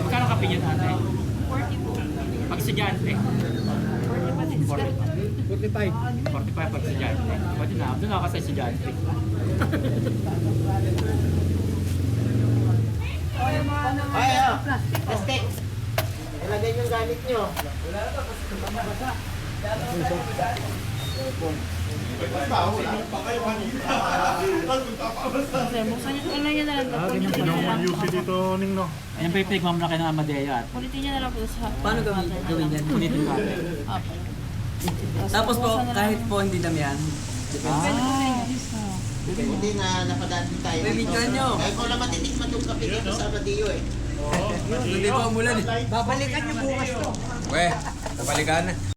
Magkano kape niyan ate? 40 po. Pag estudyante? 45. 45 pag estudyante. Pwede na, doon ako sa estudyante. Ay, plastic. Ilagay yung gamit nyo. Kasi buksan niyo, ano niya na lang po. Kulitin niya na lang po. dito, Ning, no? Ayan pa yung pinagmam na kayo ng Amadeo at Kulitin niya na lang po sa... Paano gawin yan? punitin ko ate. Apo. Tapos po, buksan na lang kahit po hindi damihan, Hindi na napadaan din tayo. may videoan nyo. Kaya ko lang matitikman yung kape dito sa Amadeo eh. Hindi po umulan eh. Babalikan nyo bukas to. Weh, kabalikan na.